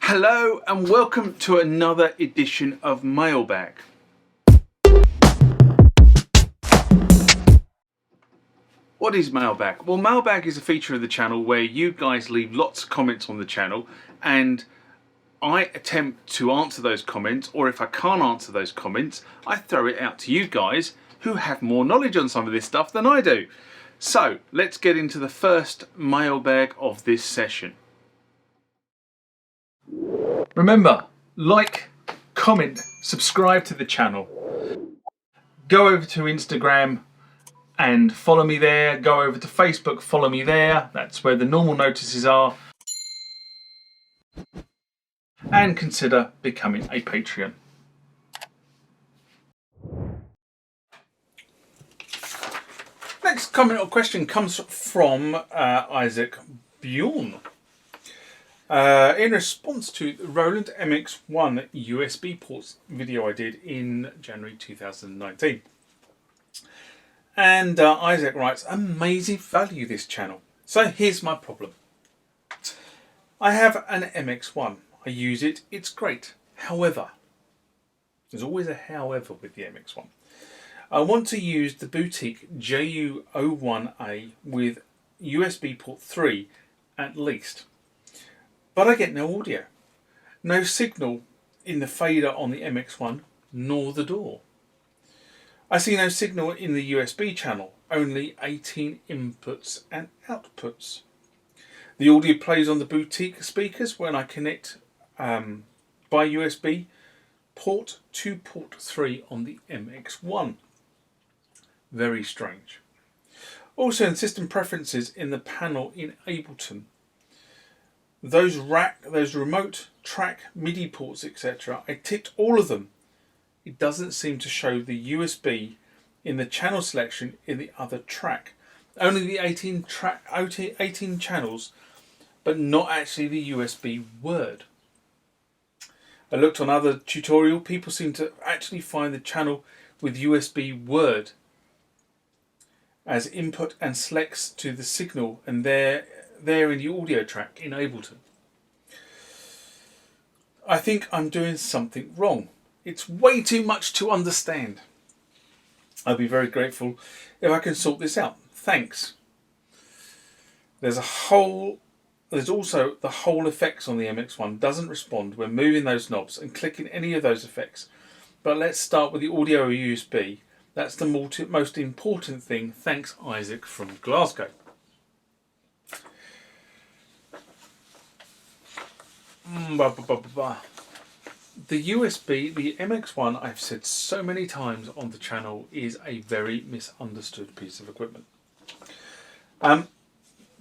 Hello and welcome to another edition of Mailbag. What is Mailbag? Well, Mailbag is a feature of the channel where you guys leave lots of comments on the channel and I attempt to answer those comments, or if I can't answer those comments, I throw it out to you guys who have more knowledge on some of this stuff than I do. So let's get into the first mailbag of this session. Remember, like, comment, subscribe to the channel. Go over to Instagram and follow me there. Go over to Facebook, follow me there. That's where the normal notices are. And consider becoming a Patreon. Next comment or question comes from Isaac Bjorn. In response to the Roland MX-1 USB ports video I did in January 2019. And Isaac writes, amazing value this channel. So here's my problem. I have an MX-1. I use it, it's great. However, there's always a however with the MX-1. I want to use the Boutique JU-01A with USB port 3 at least. But I get no audio. No signal in the fader on the MX-1 nor the DAW. I see no signal in the USB channel, only 18 inputs and outputs. The audio plays on the Boutique speakers when I connect by USB port to port 3 on the MX-1. Very strange. Also in system preferences in the panel in Ableton, those remote track MIDI ports, etc. I ticked all of them. It doesn't seem to show the USB in the channel selection in the other track. Only the 18 channels, but not actually the USB word. I looked on other tutorial. People seem to actually find the channel with USB word as input and selects to the signal, and there in the audio track in Ableton. I think I'm doing something wrong. It's way too much to understand. I'd be very grateful if I can sort this out. Thanks. There's also the whole effects on the MX-1 doesn't respond when moving those knobs and clicking any of those effects. But let's start with the audio USB. That's the most important thing. Thanks, Isaac from Glasgow. The USB, the MX-1, I've said so many times on the channel, is a very misunderstood piece of equipment. The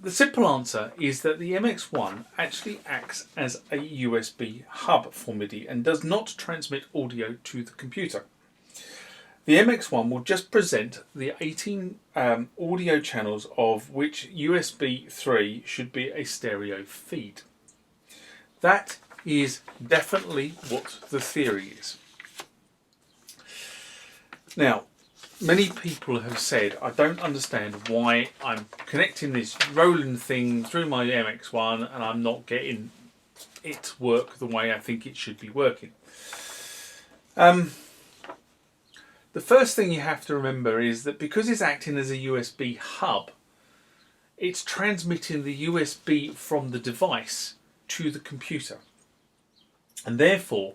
simple answer is that the MX-1 actually acts as a USB hub for MIDI and does not transmit audio to the computer. The MX-1 will just present the 18 audio channels, of which USB 3 should be a stereo feed. That is definitely what the theory is. Now, many people have said, I don't understand why I'm connecting this Roland thing through my MX-1 and I'm not getting it work the way I think it should be working. The first thing you have to remember is that because it's acting as a USB hub, it's transmitting the USB from the device to the computer. And therefore,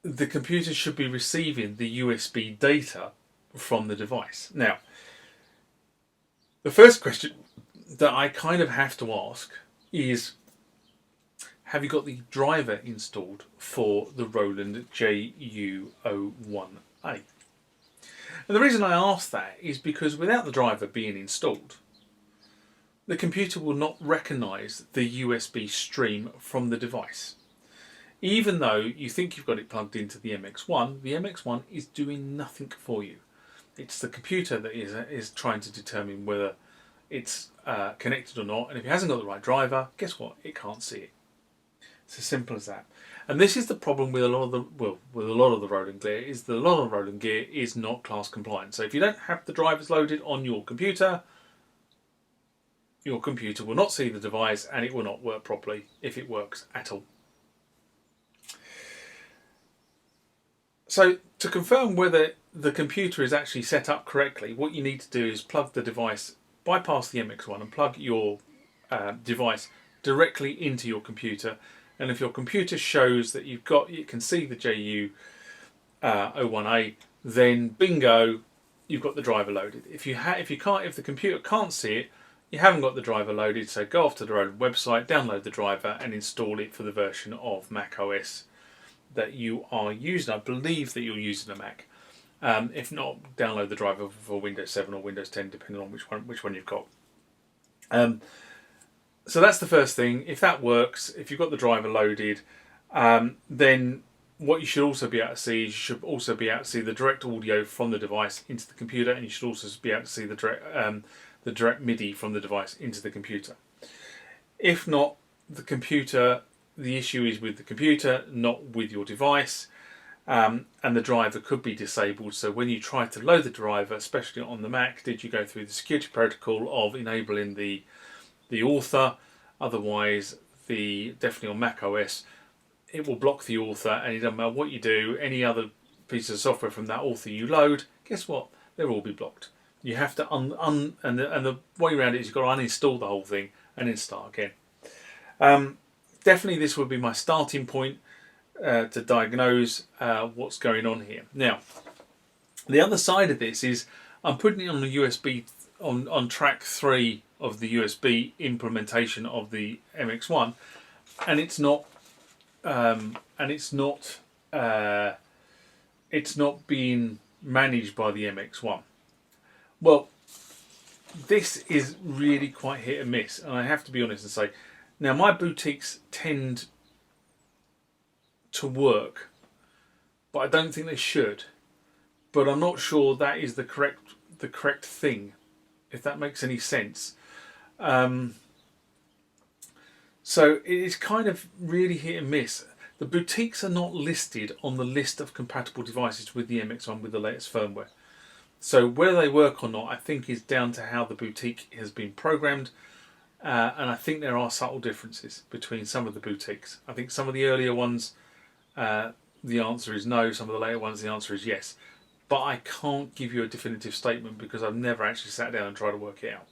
the computer should be receiving the USB data from the device. Now, the first question that I kind of have to ask is, have you got the driver installed for the Roland JU-01A? And the reason I ask that is because without the driver being installed, the computer will not recognise the USB stream from the device. Even though you think you've got it plugged into the MX-1 is doing nothing for you. It's the computer that is trying to determine whether it's connected or not, and if it hasn't got the right driver, guess what? It can't see it. It's as simple as that. And this is the problem with a lot of the Roland gear, is that a lot of Roland gear is not class compliant. So if you don't have the drivers loaded on your computer, your computer will not see the device and it will not work properly if it works at all. So to confirm whether the computer is actually set up correctly, what you need to do is plug the device, bypass the MX-1 and plug your device directly into your computer. And if your computer shows that you can see the JU-01A, then bingo, you've got the driver loaded. If the computer can't see it, you haven't got the driver loaded. So go off to the Roland website, download the driver, and install it for the version of Mac OS that you are using. I believe that you're using a Mac. If not, download the driver for Windows 7 or Windows 10, depending on which one you've got. So that's the first thing. If that works, if you've got the driver loaded, then what you should also be able to see is you should also be able to see the direct audio from the device into the computer, and you should also be able to see the direct MIDI from the device into the computer. If not, the issue is with the computer, not with your device, and the driver could be disabled. So when you try to load the driver, especially on the Mac, did you go through the security protocol of enabling the author? Otherwise, definitely on Mac OS, it will block the author, and it doesn't matter what you do, any other piece of software from that author you load, guess what? They'll all be blocked. You have to and the way around it is you've got to uninstall the whole thing and then start again. Definitely this would be my starting point to diagnose what's going on here. Now, the other side of this is I'm putting it on the USB on track 3 of the USB implementation of the MX-1, and it's not being managed by the MX-1. Well, this is really quite hit and miss, and I have to be honest and say, now my boutiques tend to work, but I don't think they should. But I'm not sure that is the correct thing, if that makes any sense. So it is kind of really hit and miss. The boutiques are not listed on the list of compatible devices with the MX-1 with the latest firmware. So whether they work or not, I think is down to how the boutique has been programmed. And I think there are subtle differences between some of the boutiques. I think some of the earlier ones, the answer is no. Some of the later ones, the answer is yes. But I can't give you a definitive statement because I've never actually sat down and tried to work it out.